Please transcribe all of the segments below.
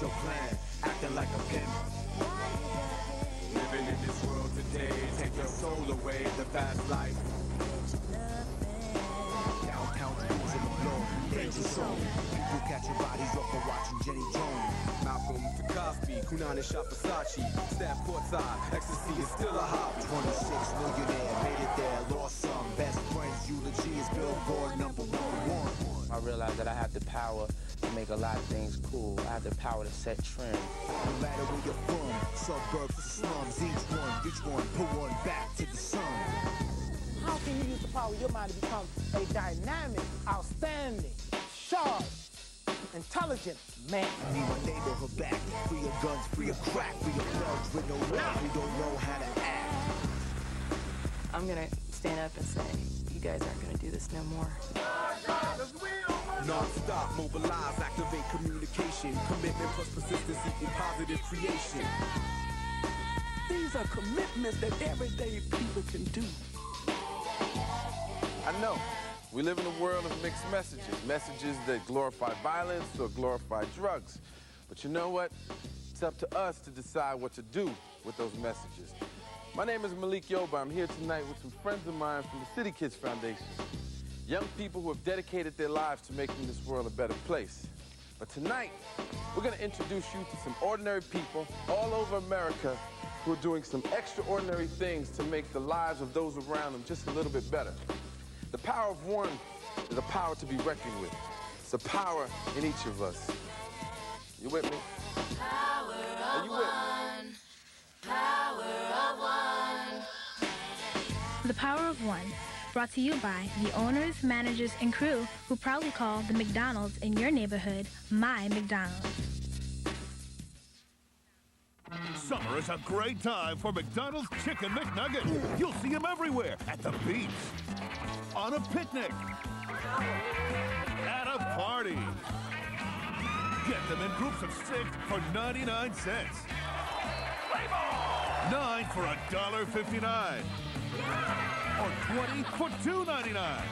so bland, acting like a pimp. Living in this world today, take your soul away, the fast life. Downtown Jerusalem, Lord, danger zone. People catching bodies off for watching Jenny Jones. Malcolm to Cosby, Kunani shot Versace. Staff courtside, ecstasy is still a hobby. 26 millionaire, made it there, lost some. Best friends, eulogy is Billboard #1. I realized that I have the power to make a lot of things cool. I have the power to set trends. No matter where you're from, suburbs to slums, each one, put one back to the sun. How can you use the power of your mind to become a dynamic, outstanding, sharp, intelligent man? I need my neighborhood back, free of guns, free of crack, free of thugs with no love who don't know how to act. I'm gonna stand up and say, you guys aren't gonna do this no more. Non-stop, mobilize, activate communication. Commitment plus persistence equal positive creation. These are commitments that everyday people can do. I know. We live in a world of mixed messages. Messages that glorify violence or glorify drugs. But you know what? It's up to us to decide what to do with those messages. My name is Malik Yoba. I'm here tonight with some friends of mine from the City Kids Foundation. Young people who have dedicated their lives to making this world a better place. But tonight, we're gonna introduce you to some ordinary people all over America who are doing some extraordinary things to make the lives of those around them just a little bit better. The power of one is a power to be reckoned with. It's a power in each of us. You with me? Power Are you with me? Power of one. The Power of One, brought to you by the owners, managers, and crew who proudly call the McDonald's in your neighborhood My McDonald's. Summer is a great time for McDonald's Chicken McNugget. You'll see them everywhere, at the beach, on a picnic, at a party. Get them in groups of 6 for 99 cents. 9 for $1.59. Or 20 for $2.99.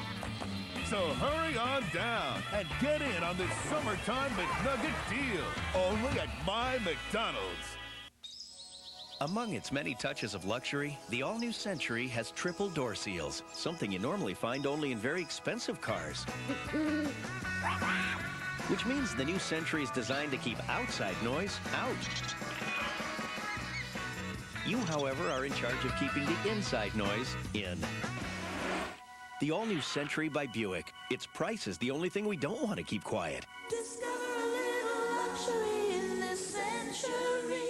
So hurry on down and get in on this summertime McNugget deal. Only at My McDonald's. Among its many touches of luxury, the all-new Century has triple door seals, something you normally find only in very expensive cars. Which means the new Century is designed to keep outside noise out. You, however, are in charge of keeping the inside noise in. The all-new Century by Buick. Its price is the only thing we don't want to keep quiet. Discover a little luxury in this century.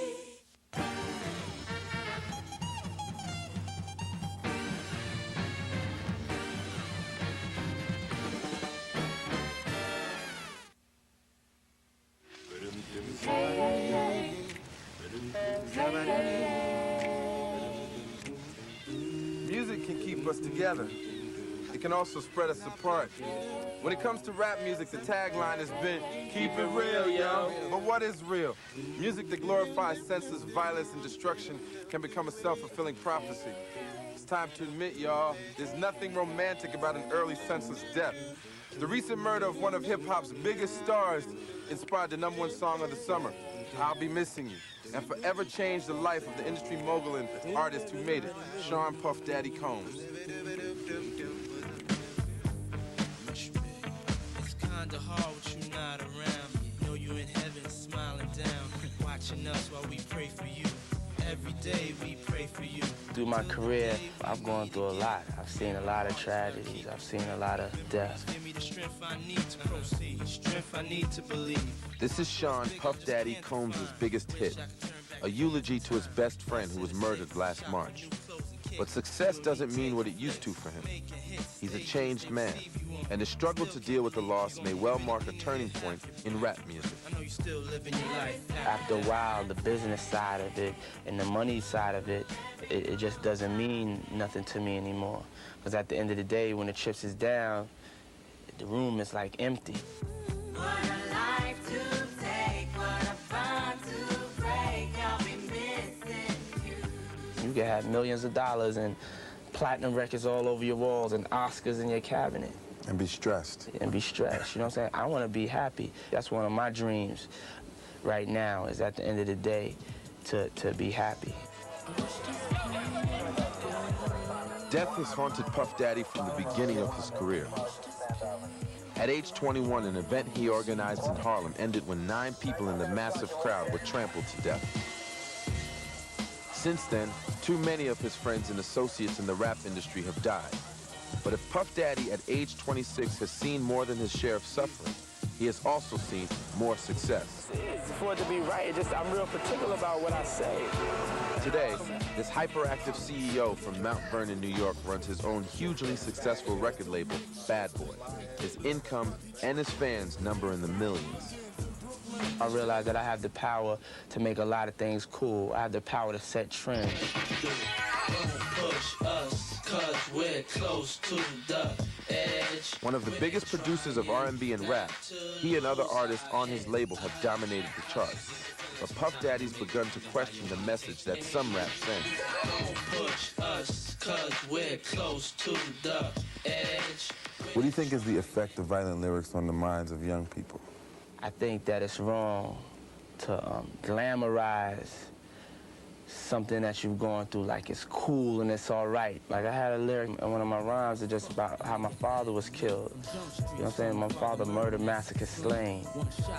Music can keep us together. It can also spread us apart. When it comes to rap music, the tagline has been, keep it real, yo. But what is real? Music that glorifies senseless violence and destruction can become a self-fulfilling prophecy. It's time to admit, y'all, there's nothing romantic about an early senseless death. The recent murder of one of hip-hop's biggest stars inspired the #1 song of the summer, I'll Be Missing You, and forever changed the life of the industry mogul and artist who made it, Sean Puff Daddy Combs. It's kinda hard with you not around. Know you in heaven smiling down, watching us while we pray for you. Every day we pray for you. Through my career, I've gone through a lot. I've seen a lot of tragedies. I've seen a lot of death. Give me the strength I need to proceed, strength I need to believe. This is Sean Puff Daddy Combs' biggest hit, a eulogy to his best friend who was murdered last March. But success doesn't mean what it used to for him. He's a changed man, and his struggle to deal with the loss may well mark a turning point in rap music. After a while, the business side of it and the money side of it, it just doesn't mean nothing to me anymore. Because at the end of the day, when the chips is down, the room is like empty. What a life to take, what a bond to break, I'll be missing you. You can have millions of dollars and platinum records all over your walls and Oscars in your cabinet. And be stressed. And be stressed, you know what I'm saying? I want to be happy. That's one of my dreams. right now is at the end of the day to be happy. Death has haunted Puff Daddy from the beginning of his career. At age 21, an event he organized in Harlem ended when 9 people in the massive crowd were trampled to death. Since then, too many of his friends and associates in the rap industry have died. But if Puff Daddy at age 26 has seen more than his share of suffering, he has also seen more success. For it to be right, I'm real particular about what I say. Today, this hyperactive CEO from Mount Vernon, New York, runs his own hugely successful record label, Bad Boy. His income and his fans number in the millions. I realized that I have the power to make a lot of things cool. I have the power to set trends. Push us, 'cause we're close to the edge. One of the biggest producers of R&B and rap, he and other artists on his label have dominated the charts. But Puff Daddy's begun to question the message that some rap sends. Push us, 'cause we're close to the edge. What do you think is the effect of violent lyrics on the minds of young people? I think that it's wrong to glamorize something that you've gone through like it's cool and it's all right. Like I had a lyric in one of my rhymes that's just about how my father was killed. You know what I'm saying? My father murdered, massacred, slain.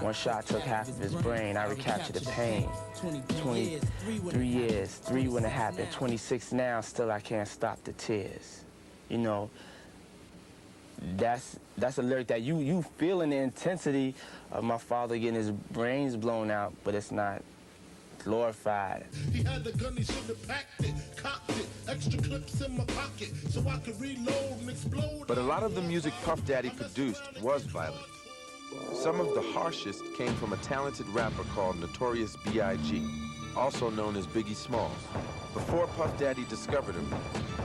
One shot took half of his brain. I recaptured the pain. 23 years, 3 when it happened. 26 now, still I can't stop the tears. You know, that's a lyric that you feeling the intensity of my father getting his brains blown out, but it's not glorified. He had the gun, he should have packed it, cocked it, extra clips in my pocket, so I could reload and explode. But a lot of the music Puff Daddy produced was violent. Some of the harshest came from a talented rapper called Notorious B.I.G., also known as Biggie Smalls. Before Puff Daddy discovered him,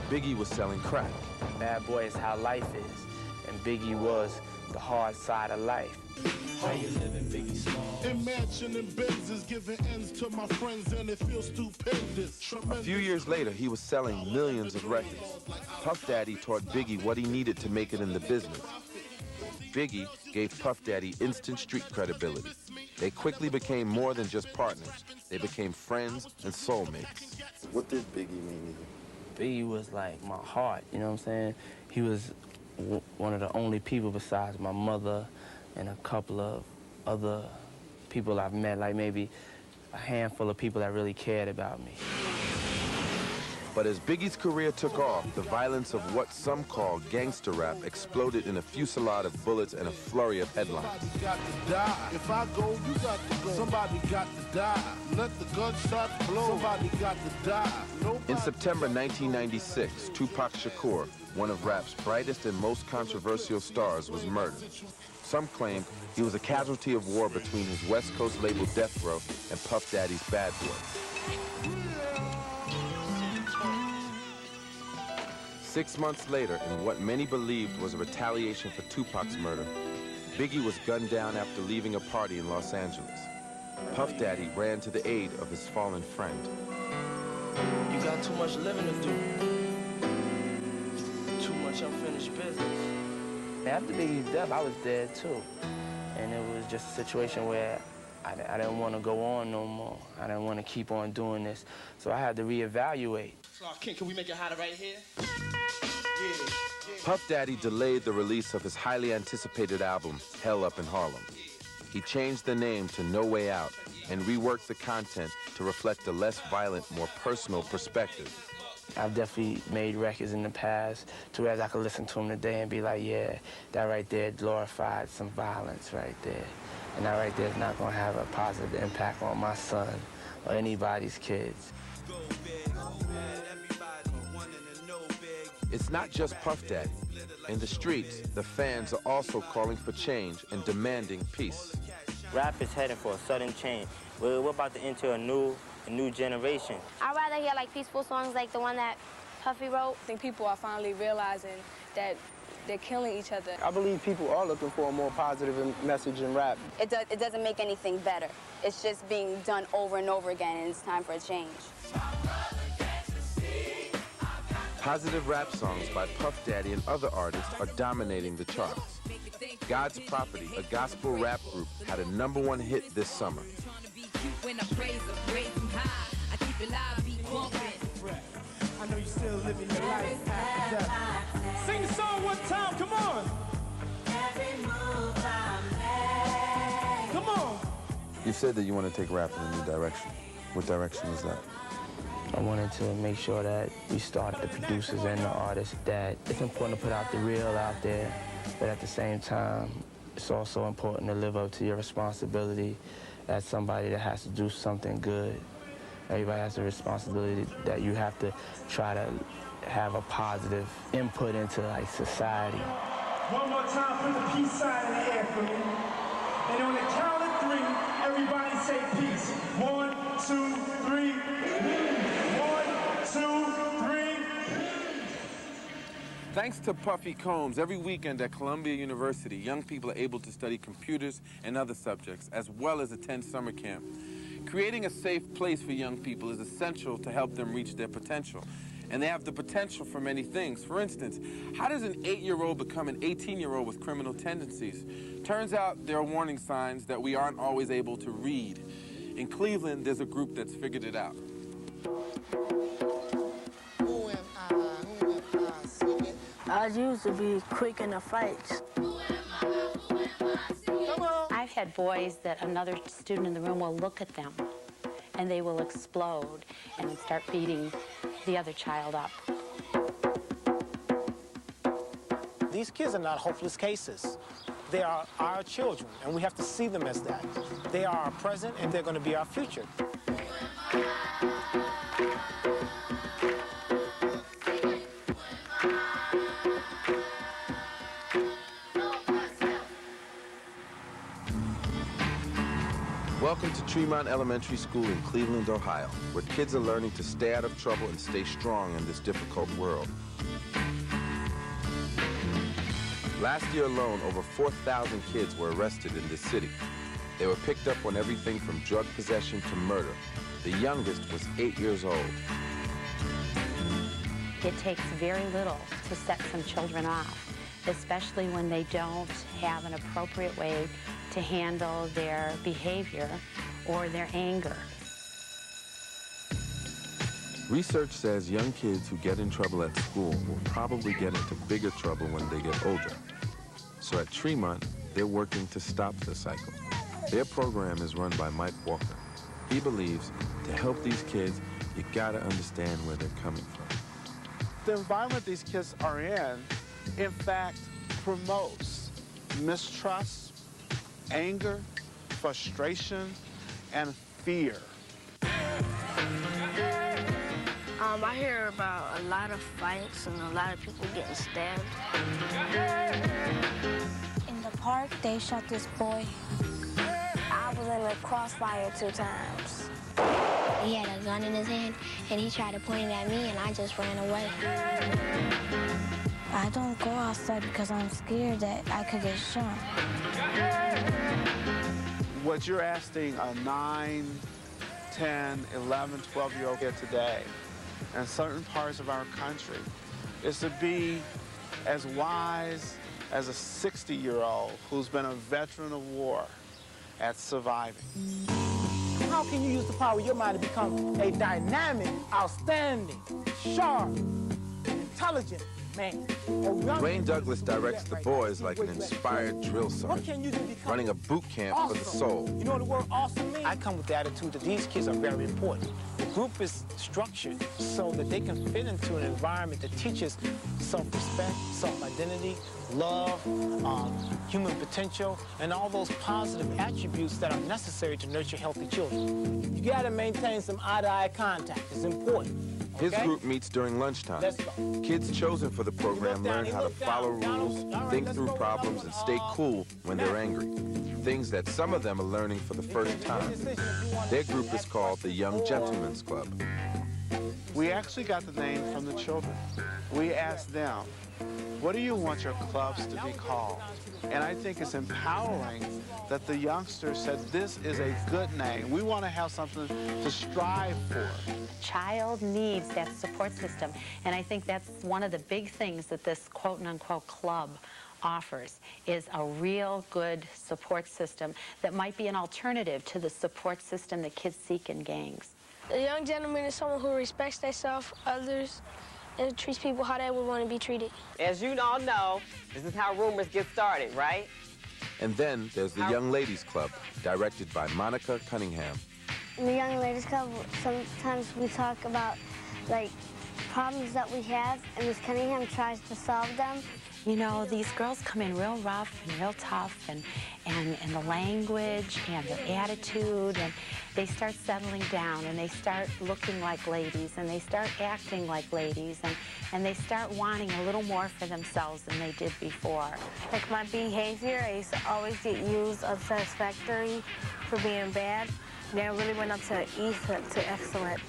Biggie was selling crack. Bad Boy is how life is, and Biggie was the hard side of life. How you living, Biggie Smalls? Imagine and Benzes giving ends to my friends, and it feels stupendous. A few years later, he was selling millions of records. Puff Daddy taught Biggie what he needed to make it in the business. Biggie gave Puff Daddy instant street credibility. They quickly became more than just partners. They became friends and soulmates. What did Biggie mean to you? Biggie was like my heart, you know what I'm saying? He was one of the only people besides my mother and a couple of other people I've met, like maybe a handful of people that really cared about me. But as Biggie's career took off, the violence of what some call gangster rap exploded in a fusillade of bullets and a flurry of headlines. Somebody got to die. If I go, you got to go. Somebody got to die. Let the gunshots blow. Somebody got to die. In September 1996, Tupac Shakur, one of rap's brightest and most controversial stars, was murdered. Some claim he was a casualty of war between his West Coast label Death Row and Puff Daddy's Bad Boy. 6 months later, in what many believed was a retaliation for Tupac's murder, Biggie was gunned down after leaving a party in Los Angeles. Puff Daddy ran to the aid of his fallen friend. You got too much living to do. Too much unfinished business. After Biggie's death, I was dead too. And it was just a situation where I didn't want to go on no more. I didn't want to keep on doing this. So I had to reevaluate. Clark Kent, can we make it hotter right here? Puff Daddy delayed the release of his highly anticipated album, Hell Up in Harlem. He changed the name to No Way Out and reworked the content to reflect a less violent, more personal perspective. I've definitely made records in the past to where I could listen to them today and be like, yeah, that right there glorified some violence right there. And that right there is not going to have a positive impact on my son or anybody's kids. It's not just Puff Daddy. In the streets, the fans are also calling for change and demanding peace. Rap is heading for a sudden change. We're about to enter a new generation. I'd rather hear like peaceful songs like the one that Puffy wrote. I think people are finally realizing that they're killing each other. I believe people are looking for a more positive message in rap. It doesn't make anything better. It's just being done over and over again, and it's time for a change. Positive rap songs by Puff Daddy and other artists are dominating the charts. God's Property, a gospel rap group, had a #1 hit this summer. you when I praise him, raise him high. I keep it live, be bumping. I know you still living your life after death. Sing the song one time, come on. Every move I make. Come on. You've said that you want to take rap in a new direction. What direction is that? I wanted to make sure that we start the producers and the artists that it's important to put out the real out there, but at the same time, it's also important to live up to your responsibility as somebody that has to do something good. Everybody has a responsibility that you have to try to have a positive input into like society. One more time, put the peace sign in the air for me. And on the count of 3, everybody say peace. 1, 2, 3. 1, 2, 3. Thanks to Puffy Combs, every weekend at Columbia University, young people are able to study computers and other subjects, as well as attend summer camp. Creating a safe place for young people is essential to help them reach their potential. And they have the potential for many things. For instance, how does an 8-year-old become an 18-year-old with criminal tendencies? Turns out there are warning signs that we aren't always able to read. In Cleveland, there's a group that's figured it out. I used to be quick in the fights. I've had boys that another student in the room will look at them and they will explode and start beating the other child up. These kids are not hopeless cases. They are our children, and we have to see them as that. They are our present, and they're going to be our future. Welcome to Tremont Elementary School in Cleveland, Ohio, where kids are learning to stay out of trouble and stay strong in this difficult world. Last year alone, over 4,000 kids were arrested in this city. They were picked up on everything from drug possession to murder. The youngest was 8 years old. It takes very little to set some children off, especially when they don't have an appropriate way to handle their behavior or their anger. Research says young kids who get in trouble at school will probably get into bigger trouble when they get older. So at Tremont, they're working to stop the cycle. Their program is run by Mike Walker. He believes to help these kids, you gotta understand where they're coming from. The environment these kids are in fact, promotes mistrust, anger, frustration, and fear. I hear about a lot of fights and a lot of people getting stabbed. In the park, they shot this boy. I was in a crossfire 2 times. He had a gun in his hand, and he tried to point it at me, and I just ran away. I don't go outside because I'm scared that I could get shot. What you're asking a 9, 10, 11, 12-year-old kid today in certain parts of our country is to be as wise as a 60-year-old who's been a veteran of war at surviving. How can you use the power of your mind to become a dynamic, outstanding, sharp, intelligent man? Wayne Douglas directs the boys like an inspired drill sergeant, running a boot camp for the soul. You know what the word awesome means? I come with the attitude that these kids are very important. The group is structured so that they can fit into an environment that teaches self-respect, self-identity, love, human potential, and all those positive attributes that are necessary to nurture healthy children. You gotta maintain some eye-to-eye contact. It's important. His group meets during lunchtime. Let's go. Kids chosen for the program learn how to follow rules, think through problems, and stay cool when they're angry. Things that some of them are learning for the first time. Their group is called the Young Gentlemen's Club. We actually got the name from the children. We asked them, what do you want your clubs to be called? And I think it's empowering that the youngsters said this is a good name. We want to have something to strive for. Child needs that support system, and I think that's one of the big things that this quote-unquote club offers is a real good support system that might be an alternative to the support system that kids seek in gangs. A young gentleman is someone who respects themselves, others, and treats people how they would want to be treated. As you all know, this is how rumors get started, right? And then there's the Young Ladies Club, directed by Monica Cunningham. In the Young Ladies Club, sometimes we talk about, like, problems that we have, and Miss Cunningham tries to solve them. You know, these girls come in real rough and real tough, and the language and the attitude, and they start settling down, and they start looking like ladies, and they start acting like ladies, and they start wanting a little more for themselves than they did before. Like my behavior, I used to always get used unsatisfactory for being bad. Then I really went up to E to excellent.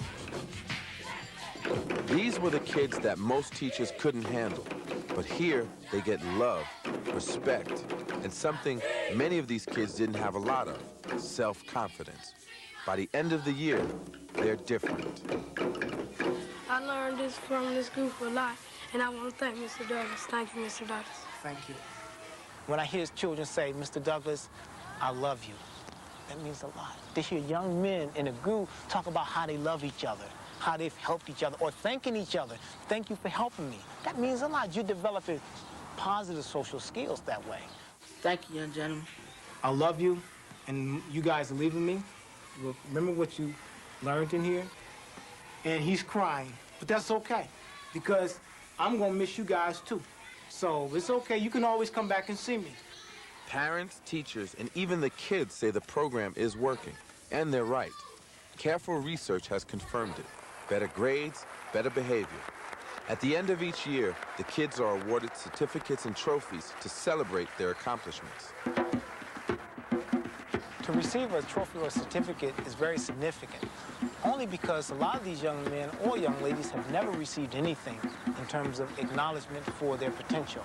These were the kids that most teachers couldn't handle. But here, they get love, respect, and something many of these kids didn't have a lot of, self-confidence. By the end of the year, they're different. I learned this from this group a lot, and I want to thank Mr. Douglas. Thank you, Mr. Douglas. Thank you. When I hear children say, Mr. Douglas, I love you, that means a lot. To hear young men in a group talk about how they love each other, how they've helped each other, or thanking each other. Thank you for helping me. That means a lot. You're developing positive social skills that way. Thank you, young gentleman. I love you, and you guys are leaving me. Remember what you learned in here? And he's crying, but that's okay, because I'm gonna miss you guys too. So it's okay, you can always come back and see me. Parents, teachers, and even the kids say the program is working, and they're right. Careful research has confirmed it. Better grades, better behavior. At the end of each year, the kids are awarded certificates and trophies to celebrate their accomplishments. To receive a trophy or certificate is very significant, only because a lot of these young men or young ladies have never received anything in terms of acknowledgement for their potential.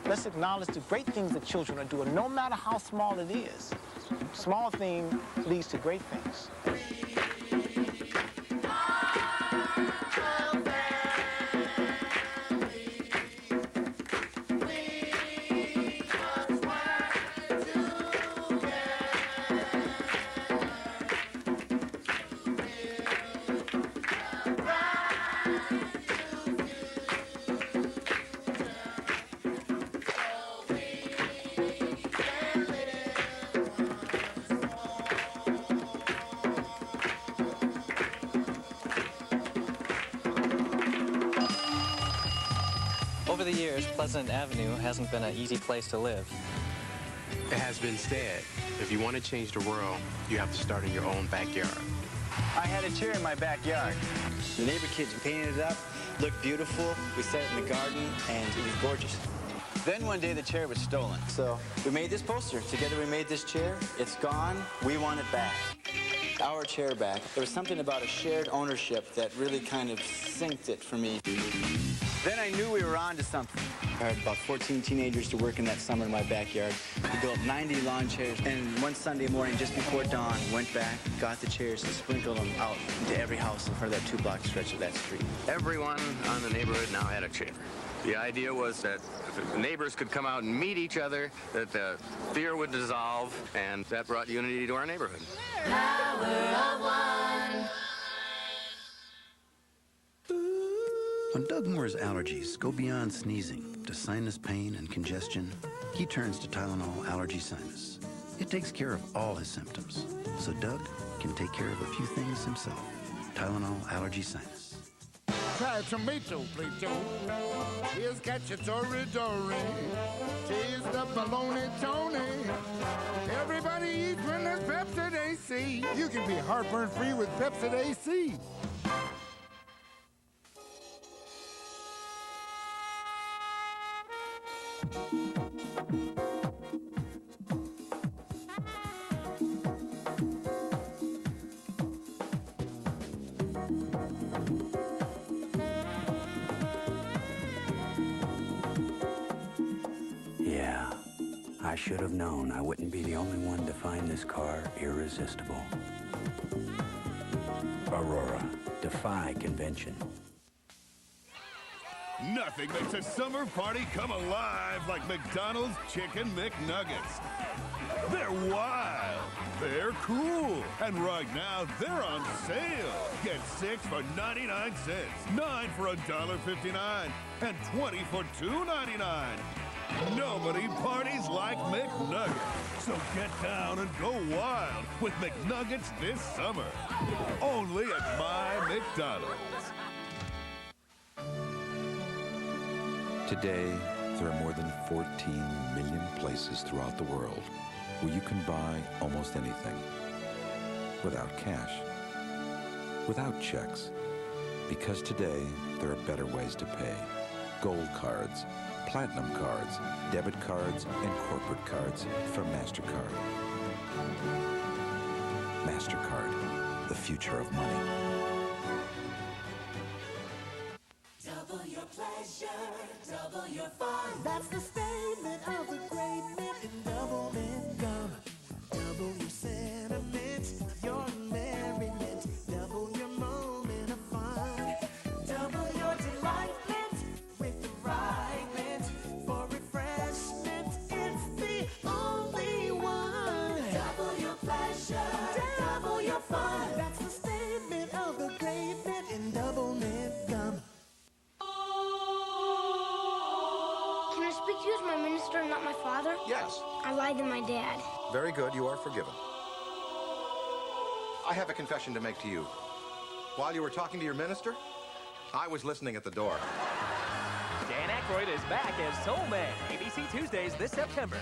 Let's acknowledge the great things that children are doing, no matter how small it is. Small thing leads to great things. Over the years, Pleasant Avenue hasn't been an easy place to live. It has been said, if you want to change the world, you have to start in your own backyard. I had a chair in my backyard. The neighbor kids painted it up, looked beautiful. We set it in the garden, and it was gorgeous. Then one day the chair was stolen. So we made this poster. Together we made this chair. It's gone. We want it back. Our chair back. There was something about a shared ownership that really kind of synced it for me. Then I knew we were on to something. I had about 14 teenagers to work in that summer in my backyard. We built 90 lawn chairs, and one Sunday morning, just before dawn, went back, got the chairs, and sprinkled them out into every house in front of that 2-block stretch of that street. Everyone on the neighborhood now had a chair. The idea was that if the neighbors could come out and meet each other, that the fear would dissolve, and that brought unity to our neighborhood. Power of one. When Doug Moore's allergies go beyond sneezing to sinus pain and congestion, he turns to Tylenol Allergy Sinus. It takes care of all his symptoms, so Doug can take care of a few things himself. Tylenol Allergy Sinus. Try tomato, Plato. Here's cacciatore dory. Taste the bologna, Tony. Everybody eats when there's Pepsid AC. You can be heartburn-free with Pepsid AC. Yeah, I should have known I wouldn't be the only one to find this car irresistible. Aurora, defy convention. Nothing makes a summer party come alive like McDonald's Chicken McNuggets. They're wild, they're cool, and right now they're on sale. Get 6 for 99 cents, 9 for $1.59, and 20 for $2.99. Nobody parties like McNuggets. So get down and go wild with McNuggets this summer. Only at My McDonald's. Today, there are more than 14 million places throughout the world where you can buy almost anything without cash, without checks. Because today, there are better ways to pay. Gold cards, platinum cards, debit cards, and corporate cards from MasterCard. MasterCard, the future of money. Double your pleasure, double your fun. That's the statement of the great men in Double Mint Gum. Double your sentiment, your merriment. Double your moment of fun. Double your delight with the right mint. For refreshment, it's the only one. Double your pleasure, double your fun. That's the statement of the great men in Double Mint Gum. Can I speak to you as my minister and not my father? Yes. I lied to my dad. Very good, you are forgiven. I have a confession to make to you. While you were talking to your minister, I was listening at the door. Dan Aykroyd is back as Soul Man, ABC Tuesdays this September.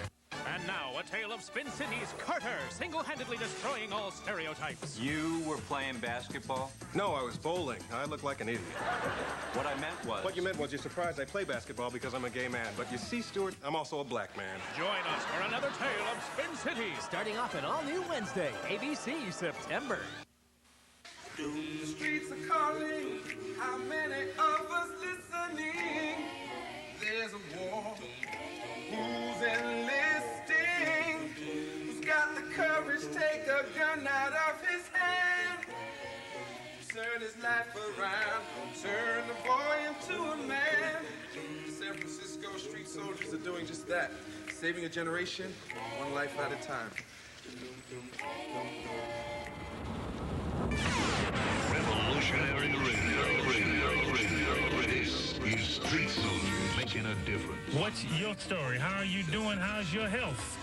And now, a tale of Spin City's Carter, single-handedly destroying all stereotypes. You were playing basketball? No, I was bowling. I look like an idiot. What I meant was... What you meant was you're surprised I play basketball because I'm a gay man. But you see, Stuart, I'm also a black man. Join us for another tale of Spin City. Starting off an all-new Wednesday, ABC September. The streets are calling. How many of us listening? There's a war. Who's enlisting? Who's got the courage? Take a gun out of his hand. Turn his life around. Turn the boy into a man. San Francisco street soldiers are doing just that. Saving a generation, one life at a time. Revolutionary Radio. This is Street Soldiers making a difference. What's your story? How are you doing? How's your health?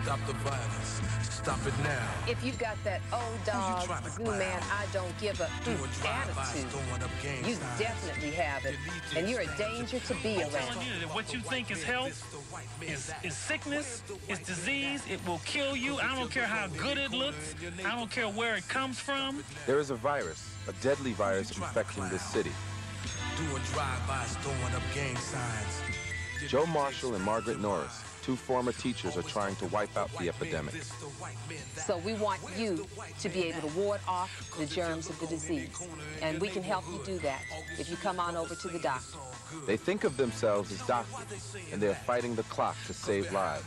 Stop the violence. Stop it now. If you've got that old dog, blue man, I don't give a attitude, you definitely have it. And you're a danger to be I'm around. telling you that what you think is health is sickness, is disease. It will kill you. I don't care how good it looks. I don't care where it comes from. There is a virus, a deadly virus infecting this city. Doing drive-bys, throwing up gang signs. Joe Marshall and Margaret Norris, two former teachers, are trying to wipe out the epidemic. So we want you to be able to ward off the germs of the disease. And we can help you do that if you come on over to the doctor. They think of themselves as doctors, and they're fighting the clock to save lives.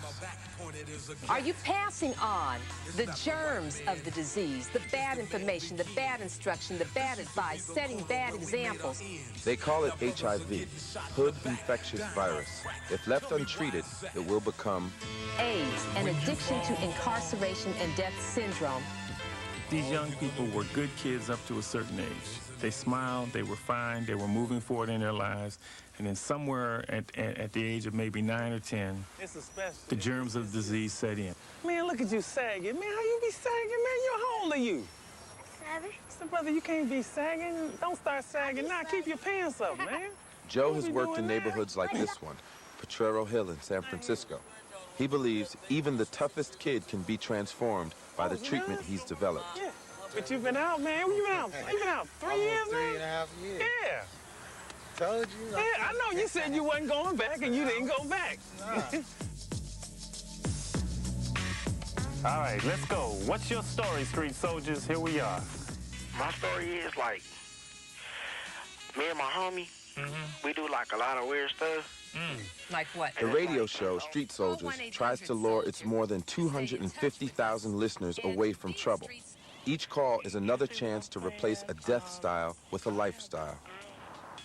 Are you passing on the germs of the disease, the bad information, the bad instruction, the bad advice, setting bad examples? They call it HIV, hood infectious virus. If left untreated, it will become AIDS, an addiction to incarceration and death syndrome. These young people were good kids up to a certain age. They smiled, they were fine, they were moving forward in their lives, and then somewhere at the age of maybe 9 or 10, the germs of the disease set in. Man, look at you sagging. Man, how you be sagging, man? How old are you? 7. So, brother, you can't be sagging. Don't start sagging now. Keep your pants up, man. Joe has worked in neighborhoods like this one, Potrero Hill in San Francisco. He believes even the toughest kid can be transformed by the treatment he's developed. Yeah, but you've been out, man. You've been out 3 years now? 3.5 years. Yeah. Told you. Yeah, I know you said you wasn't going back, and you didn't go back. All right, let's go. What's your story, street soldiers? Here we are. My story is like, me and my homie, we do like a lot of weird stuff. Like what? The radio show, Street Soldiers, tries to lure its more than 250,000 listeners away from trouble. Each call is another chance to replace a death style with a lifestyle.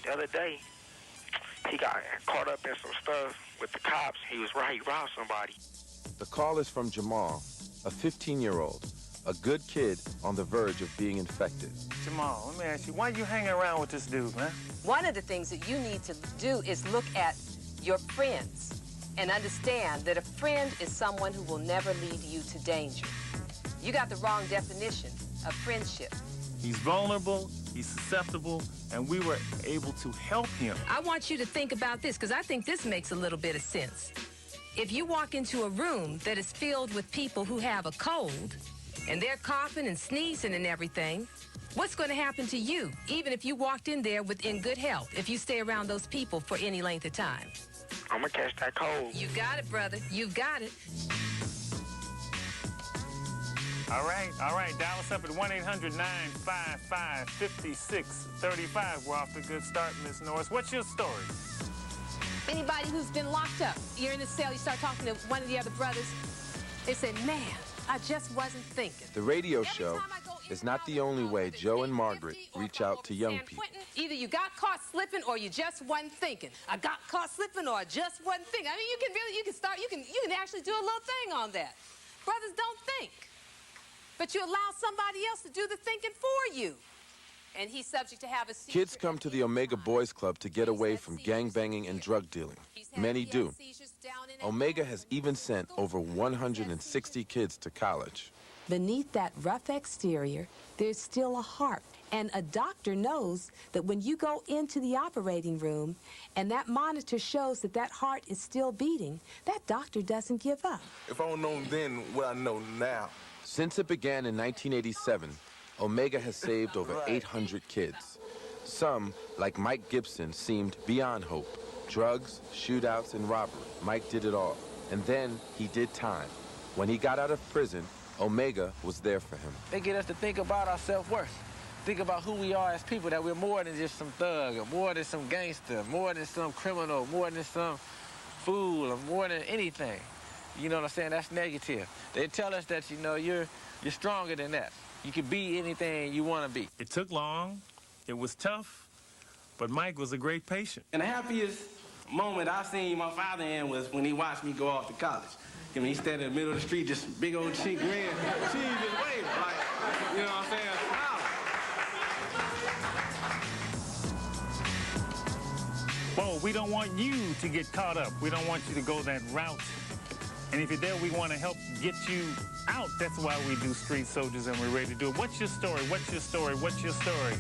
The other day, he got caught up in some stuff with the cops. He robbed somebody. The call is from Jamal, a 15-year-old, a good kid on the verge of being infected. Jamal, let me ask you, why you hanging around with this dude, man? One of the things that you need to do is look at your friends and understand that a friend is someone who will never lead you to danger. You got the wrong definition of friendship. He's vulnerable, he's susceptible, and we were able to help him. I want you to think about this, because I think this makes a little bit of sense. If you walk into a room that is filled with people who have a cold, and they're coughing and sneezing and everything, what's going to happen to you, even if you walked in there in good health, if you stay around those people for any length of time? I'm going to catch that cold. You got it, brother. You've got it. All right. Dial us up at 1-800-955-5635. We're off to a good start, Miss Norris. What's your story? Anybody who's been locked up, you're in the cell, you start talking to one of the other brothers, they say, man, I just wasn't thinking. The radio show is not the only way Joe and Margaret reach out to young people. Either you got caught slipping or you just wasn't thinking. I got caught slipping or I just wasn't thinking. I mean, you can actually do a little thing on that. Brothers don't think, but you allow somebody else to do the thinking for you. And he's subject to have a seizure. Kids come to the Omega Boys Club to get away from gangbanging and drug dealing. Many do. Omega has even sent over 160 kids to college. Beneath that rough exterior, there's still a heart. And a doctor knows that when you go into the operating room and that monitor shows that that heart is still beating, that doctor doesn't give up. If I don't know then what I know now. Since it began in 1987, Omega has saved over 800 kids. Some, like Mike Gibson, seemed beyond hope. Drugs, shootouts, and robbery. Mike did it all. And then he did time. When he got out of prison, Omega was there for him. They get us to think about our self-worth. Think about who we are as people, that we're more than just some thug, or more than some gangster, more than some criminal, more than some fool, or more than anything. You know what I'm saying? That's negative. They tell us that, you know, you're stronger than that. You can be anything you want to be. It took long, it was tough, but Mike was a great patient. And the happiest moment I seen my father in was when he watched me go off to college. I mean, he standing in the middle of the street, just big old cheek grin, she just waving, like, you know what I'm saying? Whoa, we don't want you to get caught up. We don't want you to go that route. And if you're there, we want to help get you out. That's why we do Street Soldiers, and we're ready to do it. What's your story? What's your story? What's your story?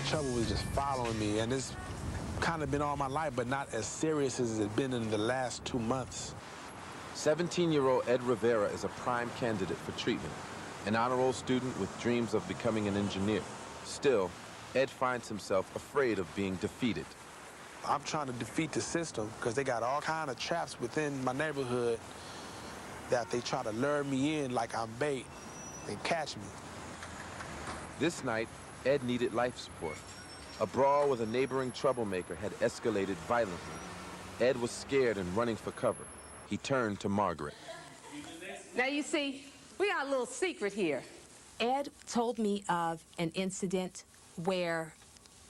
Trouble was just following me, and it's kind of been all my life, but not as serious as it's been in the last 2 months. 17-year-old Ed Rivera is a prime candidate for treatment, an honor roll student with dreams of becoming an engineer. Still, Ed finds himself afraid of being defeated. I'm trying to defeat the system because they got all kind of traps within my neighborhood that they try to lure me in like I'm bait and catch me. This night, Ed needed life support. A brawl with a neighboring troublemaker had escalated violently. Ed was scared and running for cover. He turned to Margaret. Now, you see, we got a little secret here. Ed told me of an incident where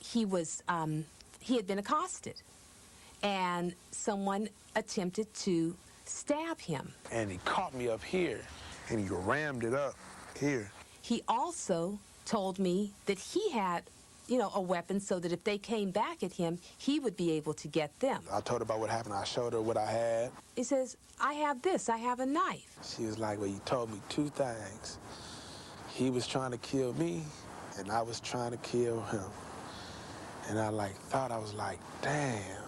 he had been accosted, and someone attempted to stab him. And he caught me up here, and he rammed it up here. He also told me that he had, you know, a weapon so that if they came back at him, he would be able to get them. I told her about what happened. I showed her what I had. He says, I have this, I have a knife. She was like, well, you told me two things. He was trying to kill me, and I was trying to kill him. And I thought, I was like, damn,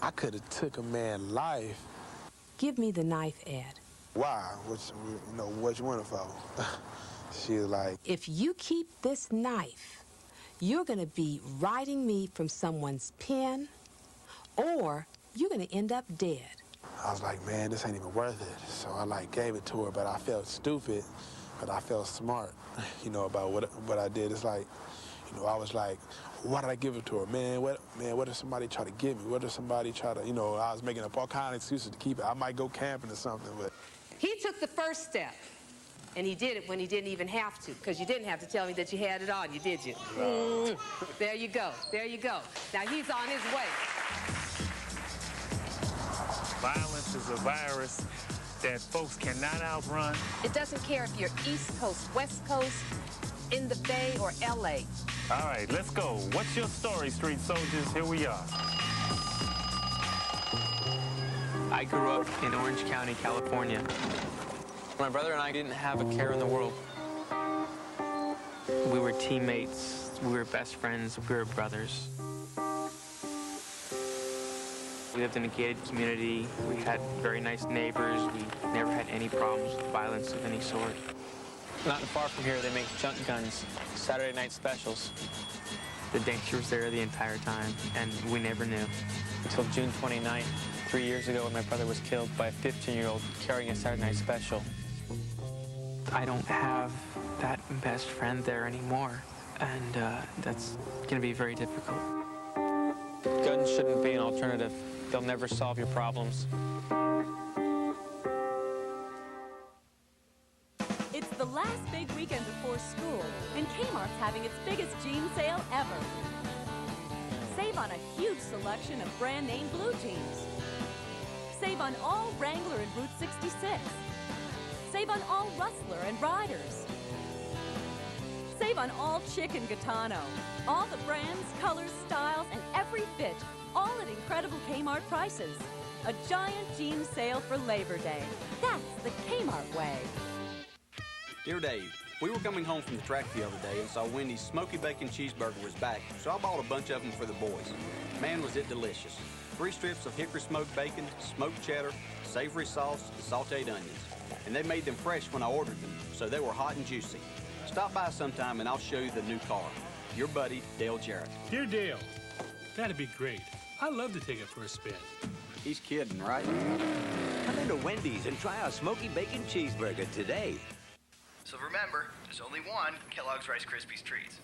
I could have took a man's life. Give me the knife, Ed. Why? What you want it for? She was like, if you keep this knife, you're gonna be writing me from someone's pen, or you're gonna end up dead. I was like, man, this ain't even worth it. So I gave it to her, but I felt stupid, but I felt smart, about what I did. It's like, I was like, why did I give it to her? Man, what if somebody try to get me? What if somebody try to, I was making up all kind of excuses to keep it. I might go camping or something, but. He took the first step. And he did it when he didn't even have to, because you didn't have to tell me that you had it on you, did you? There you go. There you go. Now he's on his way. Violence is a virus that folks cannot outrun. It doesn't care if you're East Coast, West Coast, in the Bay, or L.A. All right, let's go. What's your story, street soldiers? Here we are. I grew up in Orange County, California. My brother and I didn't have a care in the world. We were teammates, we were best friends, we were brothers. We lived in a gated community, we had very nice neighbors, we never had any problems with violence of any sort. Not far from here, they make junk guns, Saturday night specials. The danger was there the entire time, and we never knew. Until June 29th, 3 years ago, when my brother was killed by a 15-year-old carrying a Saturday night special. I don't have that best friend there anymore, and that's going to be very difficult. Guns shouldn't be an alternative. They'll never solve your problems. It's the last big weekend before school, and Kmart's having its biggest jean sale ever. Save on a huge selection of brand name blue jeans. Save on all Wrangler and Route 66. Save on all Rustler and Riders. Save on all Chick and Gaetano. All the brands, colors, styles, and every fit, all at incredible Kmart prices. A giant jean sale for Labor Day. That's the Kmart way. Dear Dave, we were coming home from the track the other day and saw Wendy's Smoky Bacon Cheeseburger was back, so I bought a bunch of them for the boys. Man, was it delicious. 3 strips of hickory smoked bacon, smoked cheddar, savory sauce, and sauteed onions. And they made them fresh when I ordered them, so they were hot and juicy. Stop by sometime and I'll show you the new car. Your buddy, Dale Jarrett. Dear Dale, that'd be great. I'd love to take it for a spin. He's kidding, right? Come into Wendy's and try our Smoky Bacon Cheeseburger today. So remember, there's only one Kellogg's Rice Krispies Treats.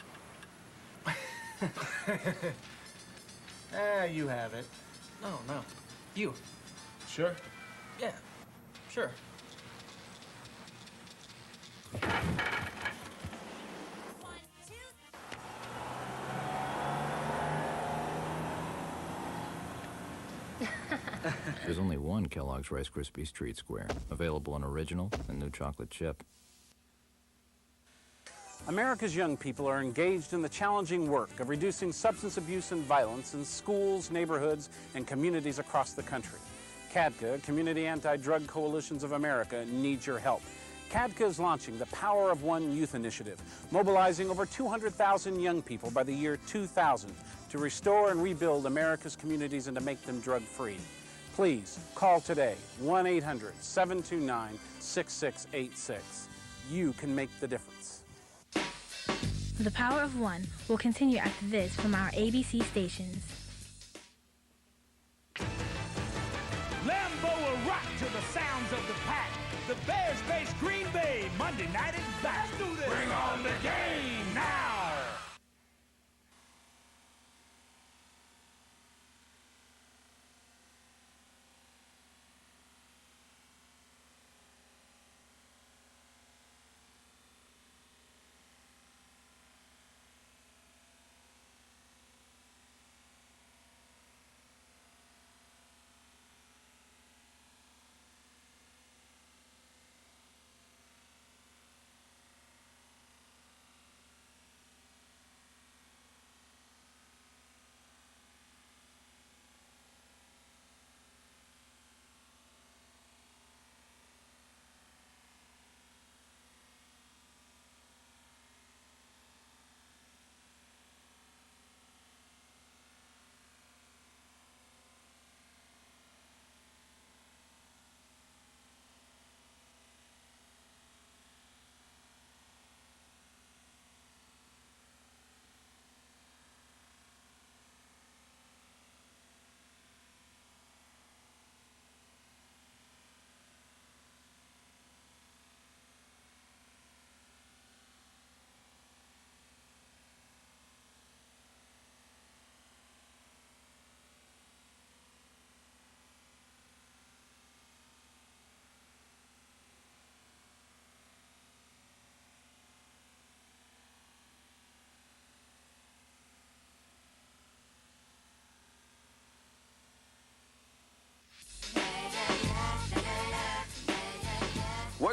You have it. No, no. You. Sure? Yeah, sure. There's only one Kellogg's Rice Krispies Treat Square, available in original and new chocolate chip. America's young people are engaged in the challenging work of reducing substance abuse and violence in schools, neighborhoods, and communities across the country. CADCA, Community Anti-Drug Coalitions of America, needs your help. CADCA is launching the Power of One Youth Initiative, mobilizing over 200,000 young people by the year 2000 to restore and rebuild America's communities and to make them drug-free. Please call today, 1-800-729-6686. You can make the difference. The Power of One will continue after this from our ABC stations. Lambeau will rock to the sounds of the pack. The Bears face Green Bay Monday night at back. Let's do this. Bring on the game now.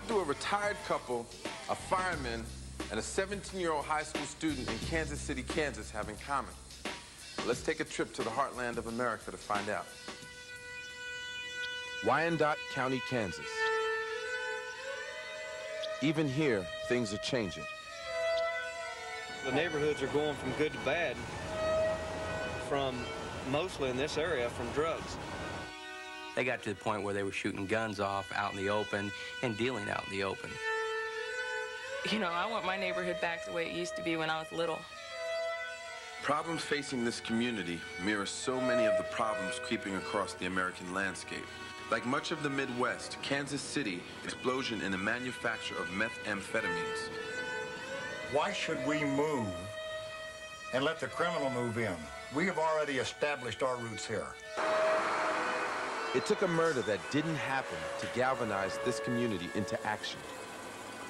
What do a retired couple, a fireman, and a 17-year-old high school student in Kansas City, Kansas have in common? Let's take a trip to the heartland of America to find out. Wyandotte County, Kansas. Even here, things are changing. The neighborhoods are going from good to bad, from mostly in this area, from drugs. They got to the point where they were shooting guns off out in the open and dealing out in the open. You know, I want my neighborhood back the way it used to be when I was little. Problems facing this community mirror so many of the problems creeping across the American landscape. Like much of the Midwest, Kansas City, explosion in the manufacture of methamphetamines. Why should we move and let the criminal move in? We have already established our roots here. It took a murder that didn't happen to galvanize this community into action.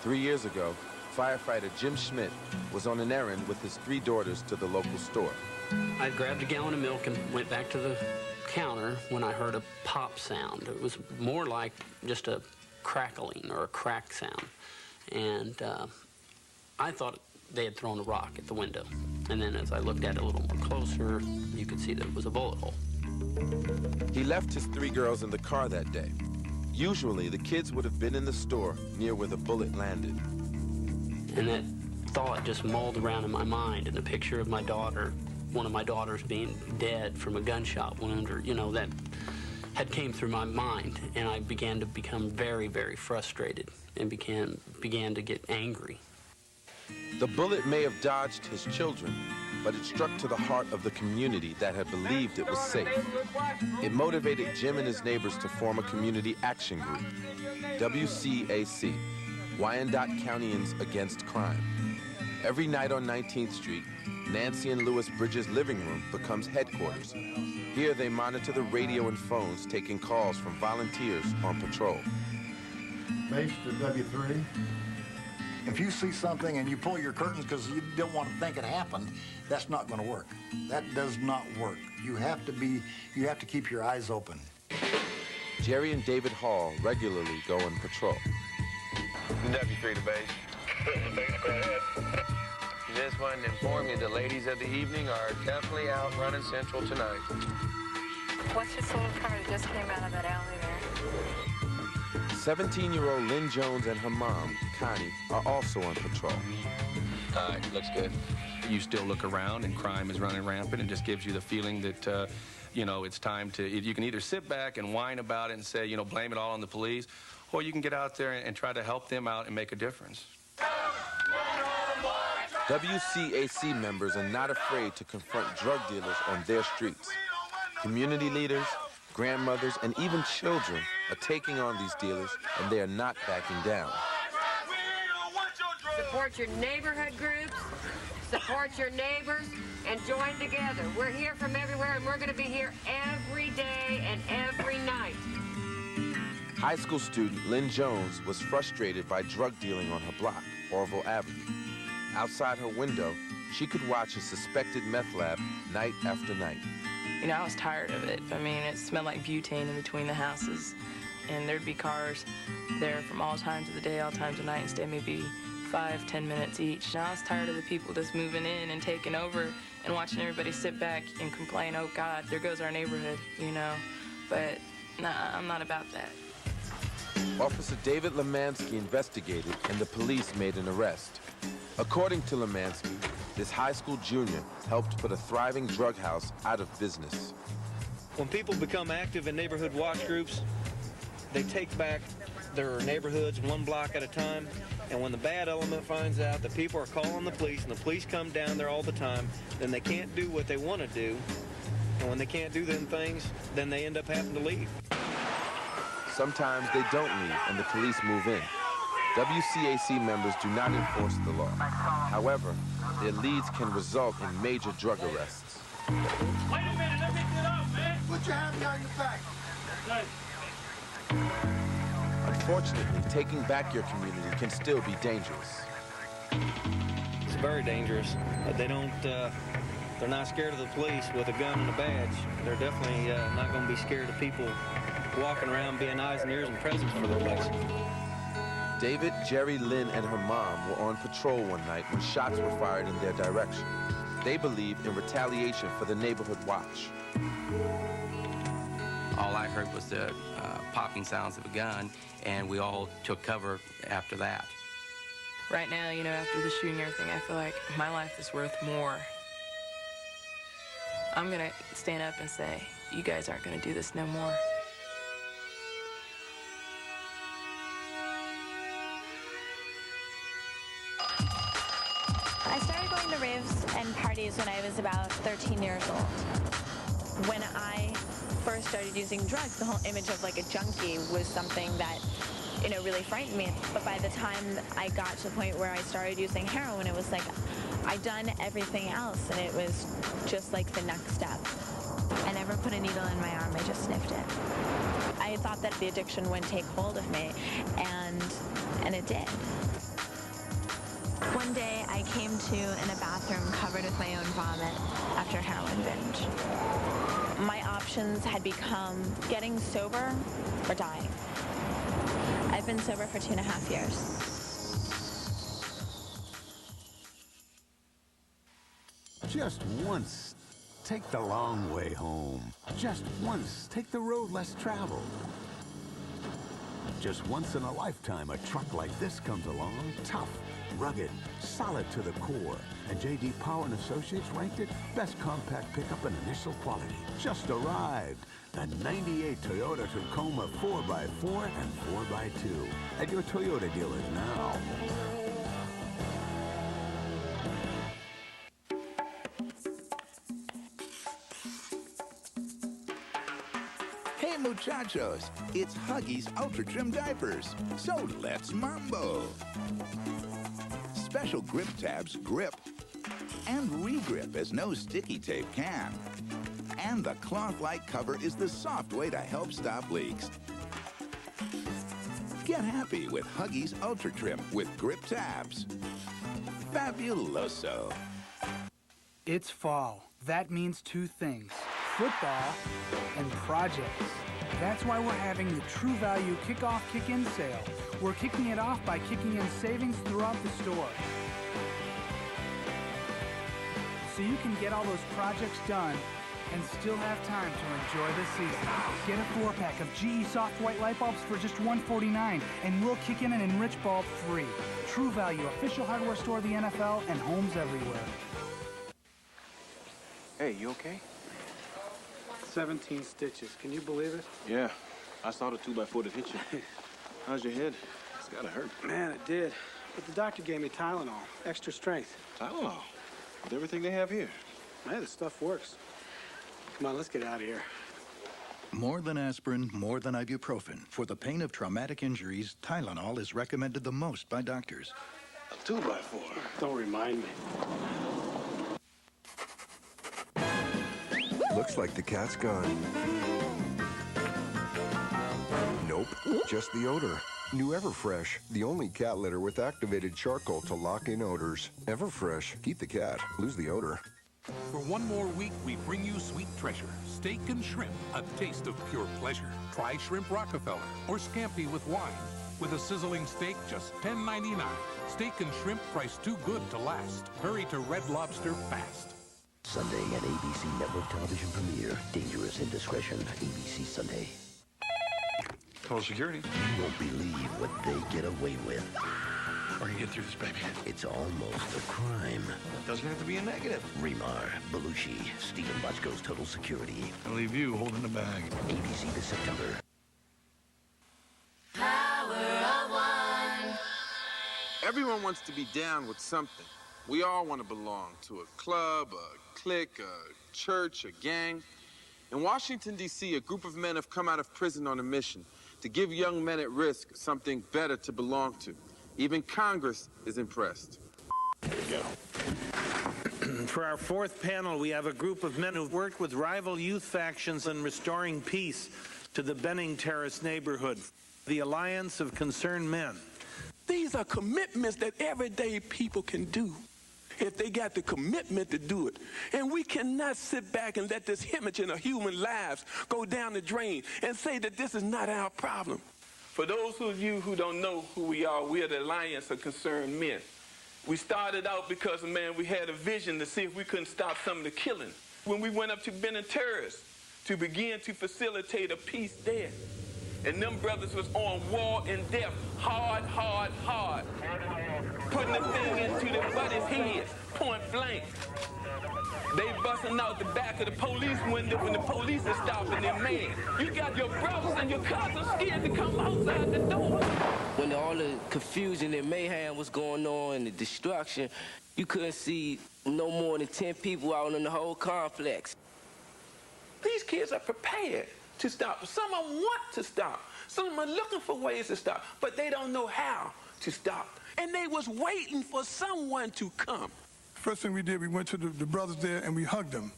3 years ago, firefighter Jim Schmidt was on an errand with his 3 daughters to the local store. I grabbed a gallon of milk and went back to the counter when I heard a pop sound. It was more like just a crackling or a crack sound. And I thought they had thrown a rock at the window. And then as I looked at it a little more closer, you could see that it was a bullet hole. He left his 3 girls in the car that day. Usually, the kids would have been in the store near where the bullet landed. And that thought just mulled around in my mind, and the picture of my daughter, one of my daughters being dead from a gunshot wound, or, you know, that had came through my mind, and I began to become very, very frustrated and began to get angry. The bullet may have dodged his children, but it struck to the heart of the community that had believed it was safe. It motivated Jim and his neighbors to form a community action group, WCAC, Wyandotte Countyans Against Crime. Every night on 19th Street, Nancy and Louis Bridges' living room becomes headquarters. Here they monitor the radio and phones, taking calls from volunteers on patrol. Base to W3. If you see something and you pull your curtains because you don't want to think it happened, that's not going to work. That does not work. You have to keep your eyes open. Jerry and David Hall regularly go on patrol. W3 to base. Go ahead. Just wanted to inform you the ladies of the evening are definitely out running Central tonight. What's this little car that just came out of that alley there? 17-year-old Lynn Jones and her mom, Connie, are also on patrol. All right, looks good. You still look around and crime is running rampant and just gives you the feeling that, you know, it's time to, you can either sit back and whine about it and say, you know, blame it all on the police, or you can get out there and try to help them out and make a difference. WCAC members are not afraid to confront drug dealers on their streets. Community leaders, grandmothers, and even children are taking on these dealers, and they are not backing down. Support your neighborhood groups, support your neighbors, and join together. We're here from everywhere, and we're going to be here every day and every night. High school student Lynn Jones was frustrated by drug dealing on her block, Orville Avenue. Outside her window, she could watch a suspected meth lab night after night. You know, I was tired of it. I mean, it smelled like butane in between the houses, and there'd be cars there from all times of the day, all times of night, and stay maybe 5-10 minutes each. And I was tired of the people just moving in and taking over and watching everybody sit back and complain, oh God, there goes our neighborhood, you know. But nah, I'm not about that. Officer David Lemansky investigated, and the police made an arrest. According to Lemansky, this high school junior helped put a thriving drug house out of business. When people become active in neighborhood watch groups, they take back their neighborhoods one block at a time, and when the bad element finds out that people are calling the police and the police come down there all the time, then they can't do what they want to do, and when they can't do them things, then they end up having to leave. Sometimes they don't leave and the police move in. WCAC members do not enforce the law. However, their leads can result in major drug arrests. Wait a minute, let me get up, man. Put your hand behind your back. Unfortunately, taking back your community can still be dangerous. It's very dangerous. They don't, they're not scared of the police with a gun and a badge. They're definitely not going to be scared of people walking around being eyes and ears and presence for the place. David, Jerry, Lynn, and her mom were on patrol one night when shots were fired in their direction. They believed in retaliation for the neighborhood watch. All I heard was the popping sounds of a gun, and we all took cover after that. Right now, you know, after the shooting and everything, I feel like my life is worth more. I'm gonna stand up and say, you guys aren't gonna do this no more. I started going to raves and parties when I was about 13 years old. When I first started using drugs, the whole image of like a junkie was something that, you know, really frightened me. But by the time I got to the point where I started using heroin, it was like I'd done everything else, and it was just like the next step. I never put a needle in my arm, I just sniffed it. I thought that the addiction would take hold of me, and it did. One day I came to in a bathroom covered with my own vomit after a heroin binge. My options had become getting sober or dying. I've been sober for 2.5 years. Just once, take the long way home. Just once, take the road less traveled. Just once in a lifetime, a truck like this comes along, tough, rugged, solid to the core. And J.D. Power & Associates ranked it best compact pickup in initial quality. Just arrived. The 98 Toyota Tacoma 4x4 and 4x2 at your Toyota dealers now. Hey muchachos, it's Huggies Ultra Trim Diapers. So let's mambo. Special grip tabs grip and re-grip as no sticky tape can. And the cloth-like cover is the soft way to help stop leaks. Get happy with Huggies Ultra Trim with grip tabs. Fabuloso. It's fall. That means two things: football and projects. That's why we're having the True Value Kickoff Kick-In sale. We're kicking it off by kicking in savings throughout the store. So you can get all those projects done and still have time to enjoy the season. Get a 4-pack of GE Soft White light bulbs for just $149, and we'll kick in an Enrich bulb free. True Value, official hardware store of the NFL and homes everywhere. Hey, you okay? 17 stitches. Can you believe it? Yeah. I saw the 2x4 that hit you. How's your head? It's gotta hurt. Man, it did. But the doctor gave me Tylenol. Extra strength. Tylenol? With everything they have here. Man, the stuff works. Come on, let's get out of here. More than aspirin, more than ibuprofen. For the pain of traumatic injuries, Tylenol is recommended the most by doctors. A 2x4? Don't remind me. Looks like the cat's gone. Nope, just the odor. New Everfresh, the only cat litter with activated charcoal to lock in odors. Everfresh, keep the cat, lose the odor. For one more week, we bring you Sweet Treasure, steak and shrimp, a taste of pure pleasure. Try Shrimp Rockefeller or Scampi with wine. With a sizzling steak, just $10.99. Steak and shrimp priced too good to last. Hurry to Red Lobster fast. Sunday at ABC Network Television premiere. Dangerous Indiscretion, ABC Sunday. Call security. You won't believe what they get away with. We're gonna get through this, baby. It's almost a crime. Doesn't have to be a negative. Remar, Belushi, Stephen Bochco's Total Security. I'll leave you holding the bag. ABC this September. Power of one. Everyone wants to be down with something. We all want to belong to a club, a clique, a church, a gang. In Washington, D.C., a group of men have come out of prison on a mission to give young men at risk something better to belong to. Even Congress is impressed. Here we go. For our fourth panel, we have a group of men who've worked with rival youth factions in restoring peace to the Benning Terrace neighborhood, the Alliance of Concerned Men. These are commitments that everyday people can do if they got the commitment to do it. And we cannot sit back and let this hemorrhaging of human lives go down the drain and say that this is not our problem. For those of you who don't know who we are the Alliance of Concerned Men. We started out because, man, we had a vision to see if we couldn't stop some of the killing. When we went up to Benin Terrace to begin to facilitate a peace there. And them brothers was on war and death, hard. Putting the thing into the buddies' heads, point blank. They busting out the back of the police window when the police are stopping their man. You got your brothers and your cousins scared to come outside the door. When all the confusion and mayhem was going on and the destruction, you couldn't see no more than 10 people out in the whole complex. These kids are prepared to stop. Some of them want to stop. Some of them are looking for ways to stop, but they don't know how to stop. And they was waiting for someone to come. First thing we did, we went to the brothers there and we hugged them.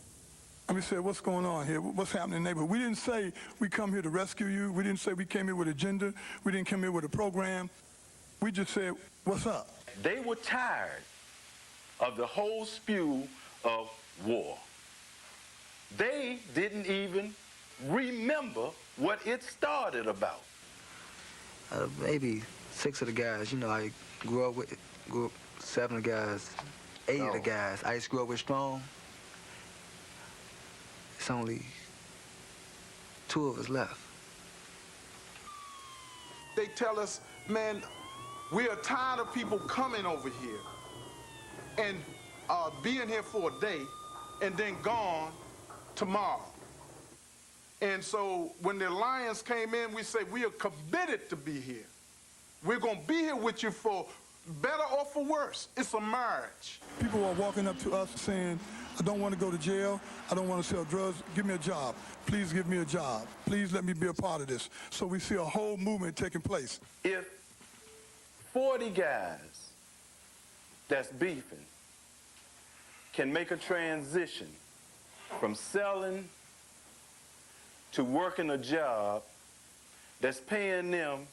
And we said, what's going on here? What's happening in the neighborhood? We didn't say we come here to rescue you. We didn't say we came here with an agenda. We didn't come here with a program. We just said, what's up? They were tired of the whole spew of war. They didn't even remember what it started about. Maybe 6 of the guys, you know, I grew up 7 of the guys, 8 of the guys. I just grew up with Strong. It's only 2 of us left. They tell us, man, we are tired of people coming over here and being here for a day and then gone tomorrow. And so when the Alliance came in, we say we are committed to be here. We're going to be here with you for better or for worse. It's a marriage. People are walking up to us saying, I don't want to go to jail. I don't want to sell drugs. Give me a job. Please give me a job. Please let me be a part of this. So we see a whole movement taking place. If 40 guys that's beefing can make a transition from selling to working a job that's paying them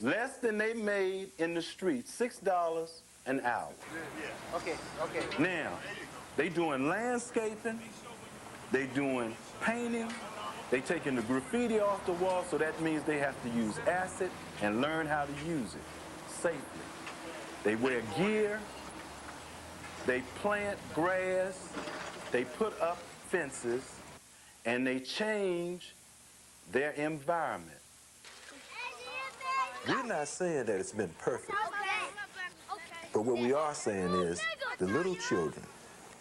less than they made in the street, $6 an hour. Okay. Now, they doing landscaping, they doing painting, they taking the graffiti off the wall, so that means they have to use acid and learn how to use it safely. They wear gear, they plant grass, they put up fences, and they change their environment. We're not saying that it's been perfect, but what we are saying is the little children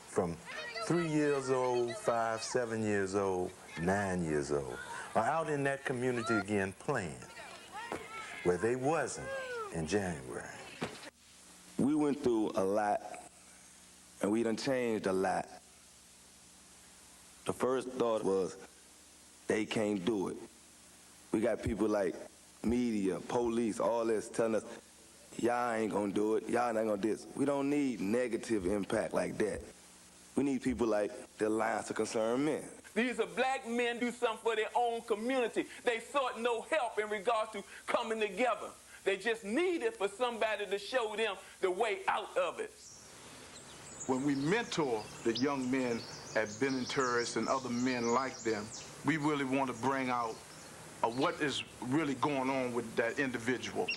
from 3 years old, 5, 7 years old, 9 years old are out in that community again playing where they wasn't in January. We went through a lot, and we done changed a lot. The first thought was, they can't do it. We got people like media, police, all this telling us, y'all ain't gonna do it, y'all not gonna do this. We don't need negative impact like that. We need people like the Alliance of Concerned Men. These are black men do something for their own community. They sought no help in regards to coming together. They just needed for somebody to show them the way out of it. When we mentor the young men at Benin Terrace and other men like them, we really want to bring out what is really going on with that individual.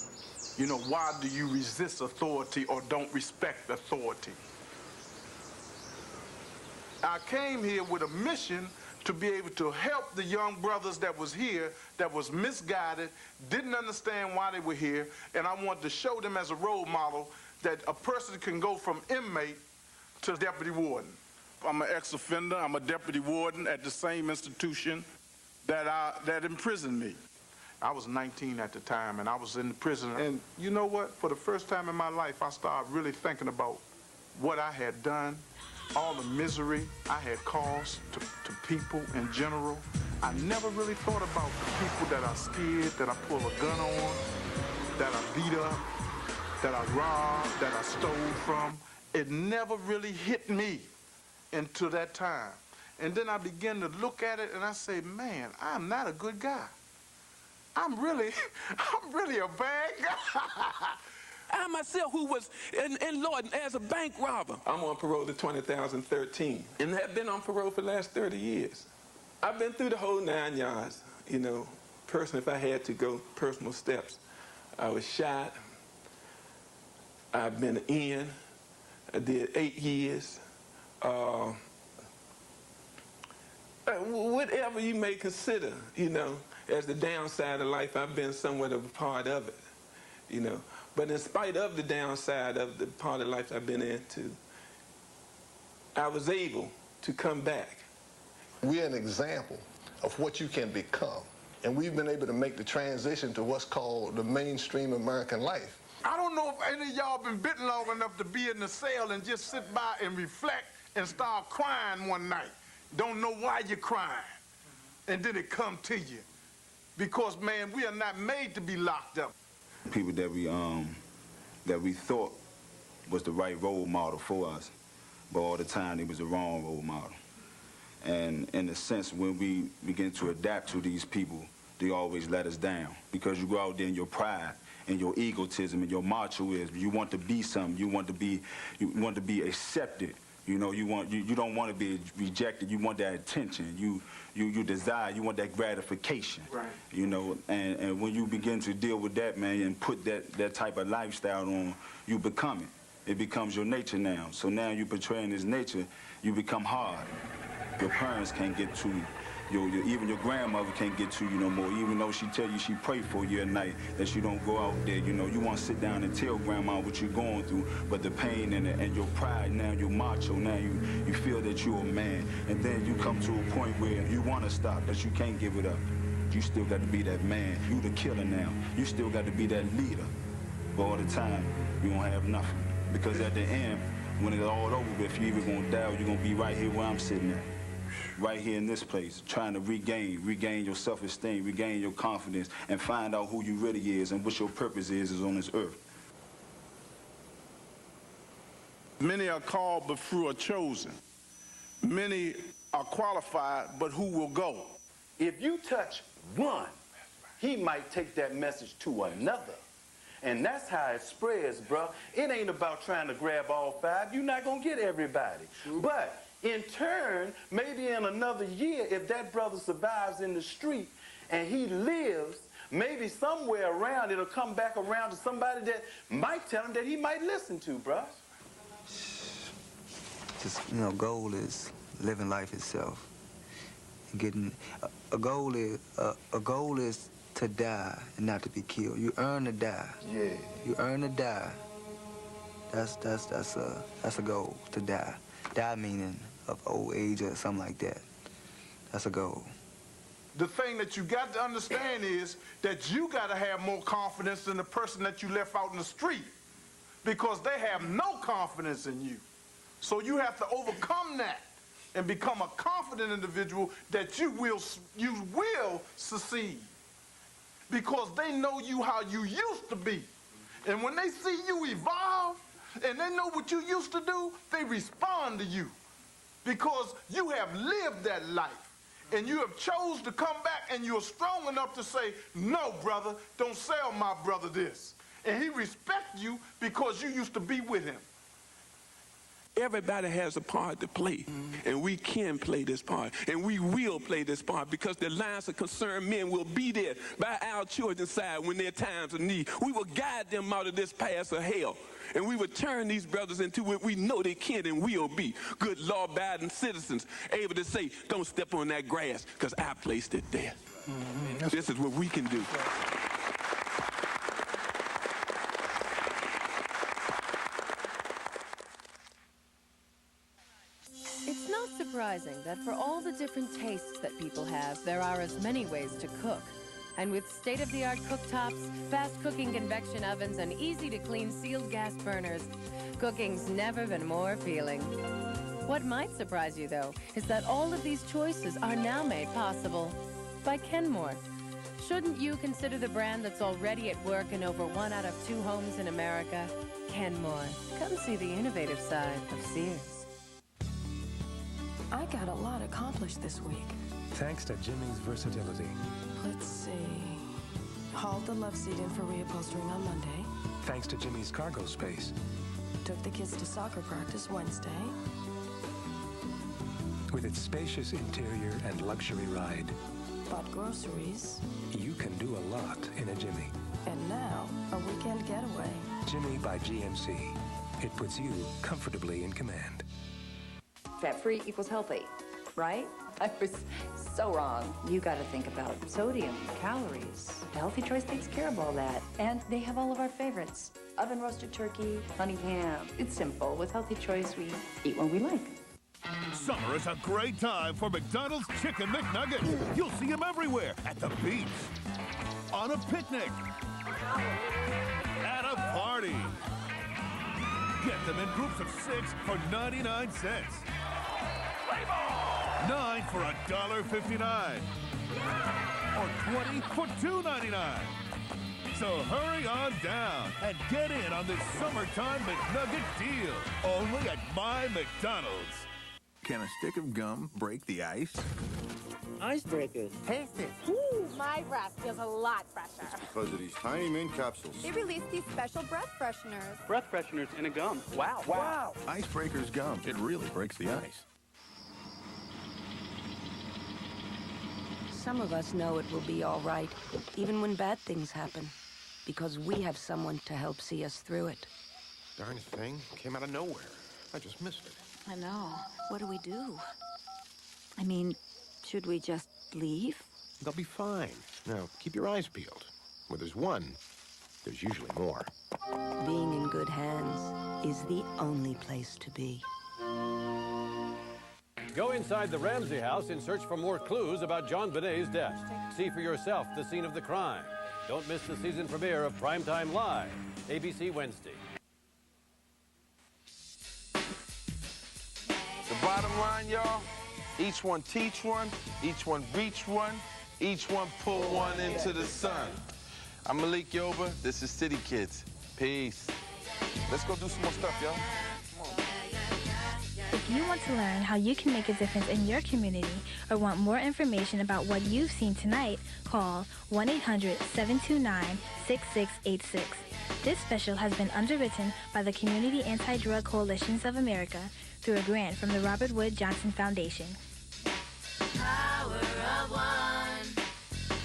You know, why do you resist authority or don't respect authority? I came here with a mission to be able to help the young brothers that was here, that was misguided, didn't understand why they were here, and I wanted to show them as a role model that a person can go from inmate to deputy warden. I'm an ex-offender, I'm a deputy warden at the same institution that imprisoned me. I was 19 at the time, and I was in the prison. And you know what? For the first time in my life, I started really thinking about what I had done, all the misery I had caused to people in general. I never really thought about the people that I scared, that I pull a gun on, that I beat up, that I robbed, that I stole from. It never really hit me until that time. And then I began to look at it and I say, man, I'm not a good guy. I'm really a bad guy. I myself, who was in Lorton as a bank robber. I'm on parole to 2013 and have been on parole for the last 30 years. I've been through the whole 9 yards, you know, personally, if I had to go personal steps, I was shot. I've been in. I did 8 years. Whatever you may consider, you know, as the downside of life, I've been somewhat of a part of it, you know. But in spite of the downside of the part of life I've been into, I was able to come back. We're an example of what you can become. And we've been able to make the transition to what's called the mainstream American life. I don't know if any of y'all been bitten long enough to be in the cell and just sit by and reflect and start crying one night. Don't know why you're crying. And then it come to you. Because, man, we are not made to be locked up. People that we thought was the right role model for us, but all the time it was the wrong role model. And in a sense, when we begin to adapt to these people, they always let us down. Because you go out there in your pride and your egotism and your machoism, you want to be something, you want to be accepted. You know, you don't want to be rejected. You want that attention. You desire. You want that gratification. Right. You know, and when you begin to deal with that, man, and put that type of lifestyle on, you become it. It becomes your nature now. So now you portraying this nature, you become hard. Your parents can't get to you. Even your grandmother can't get to you no more, even though she tell you she pray for you at night, that you don't go out there. You know, you want to sit down and tell grandma what you're going through, but the pain and your pride now, you're macho, now you feel that you're a man. And then you come to a point where you want to stop, but you can't give it up. You still got to be that man. You the killer now. You still got to be that leader. But all the time, you don't have nothing. Because at the end, when it's all over, if you even going to die, you're going to be right here where I'm sitting at. Right here in this place, trying to regain your self-esteem, regain your confidence, and find out who you really is and what your purpose is on this earth. Many are called, but few are chosen. Many are qualified, but who will go? If you touch one, he might take that message to another. And that's how it spreads, bro. It ain't about trying to grab all 5. You're not going to get everybody. But in turn, maybe in another year, if that brother survives in the street and he lives, maybe somewhere around, it'll come back around to somebody that might tell him that he might listen to, bruh. Just, you know, goal is living life itself. Getting a goal is to die and not to be killed. You earn to die. Yeah. You earn to die. That's a goal, to die. Die meaning of old age or something like that. That's a goal. The thing that you got to understand is that you got to have more confidence than the person that you left out in the street, because they have no confidence in you. So you have to overcome that and become a confident individual that you will succeed, because they know you how you used to be. And when they see you evolve and they know what you used to do, they respond to you. Because you have lived that life, and you have chose to come back, and you're strong enough to say, no, brother, don't sell my brother this. And he respects you because you used to be with him. Everybody has a part to play, and we can play this part, and we will play this part, because the Alliance of Concerned Men will be there by our children's side when there are times of need. We will guide them out of this path of hell, and we will turn these brothers into what we know they can and will be, good law-abiding citizens, able to say, don't step on that grass, because I placed it there. This is what we can do. It's not surprising that for all the different tastes that people have, there are as many ways to cook. And with state-of-the-art cooktops, fast-cooking convection ovens, and easy-to-clean sealed gas burners, cooking's never been more appealing. What might surprise you, though, is that all of these choices are now made possible by Kenmore. Shouldn't you consider the brand that's already at work in over 1 out of 2 homes in America? Kenmore. Come see the innovative side of Sears. I got a lot accomplished this week. Thanks to Jimmy's versatility. Let's see. Hauled the love seat in for reupholstering on Monday. Thanks to Jimmy's cargo space. Took the kids to soccer practice Wednesday. With its spacious interior and luxury ride. bought groceries. You can do a lot in a Jimmy. And now, a weekend getaway. Jimmy by GMC. It puts you comfortably in command. Fat-free equals healthy, right? I was so wrong. You got to think about sodium, calories. The Healthy Choice takes care of all that. And they have all of our favorites. Oven roasted turkey, honey ham. It's simple. With Healthy Choice, we eat what we like. Summer is a great time for McDonald's Chicken McNuggets. You'll see them everywhere. At the beach, on a picnic, at a party. Get them in groups of 6 for 99 cents. 9 for $1.59. Or 20 for $2.99. So hurry on down and get in on this summertime McNugget deal. Only at my McDonald's. Can a stick of gum break the ice? Icebreakers. Taste it. Ooh, my breath feels a lot fresher. Because of these tiny mint capsules. They release these special breath fresheners. Breath fresheners in a gum. Wow. Wow. Icebreakers gum. It really breaks the ice. Some of us know it will be all right, even when bad things happen, because we have someone to help see us through it. Darn thing came out of nowhere. I just missed it. I know. What do we do? I mean, should we just leave? They'll be fine. Now, keep your eyes peeled. Where there's one, there's usually more. Being in good hands is the only place to be. Go inside the Ramsey house in search for more clues about John Bonet's death. See for yourself the scene of the crime. Don't miss the season premiere of Primetime Live, ABC Wednesday. The bottom line, y'all, each one teach one, each one reach one, each one pull one into the sun. I'm Malik Yoba, this is City Kids. Peace. Let's go do some more stuff, y'all. If you want to learn how you can make a difference in your community or want more information about what you've seen tonight, call 1-800-729-6686. This special has been underwritten by the Community Anti-Drug Coalitions of America through a grant from the Robert Wood Johnson Foundation. Power of one.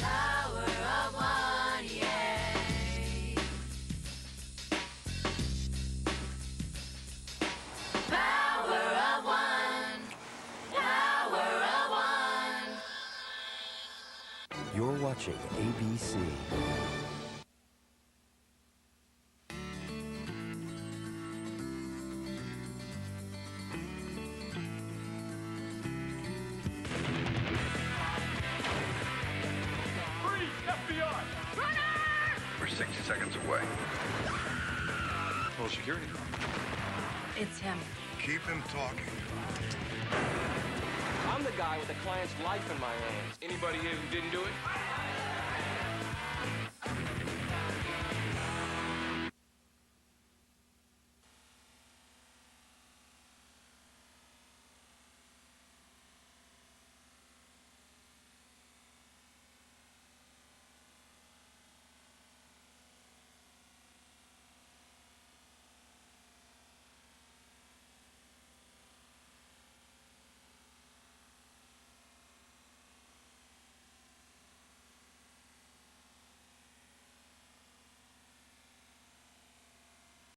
Power of one, yay. Power of one. Power of one. You're watching ABC. We're 60 seconds away. Well, security. It's him. Keep him talking. I'm the guy with the client's life in my hands. Anybody here who didn't do it?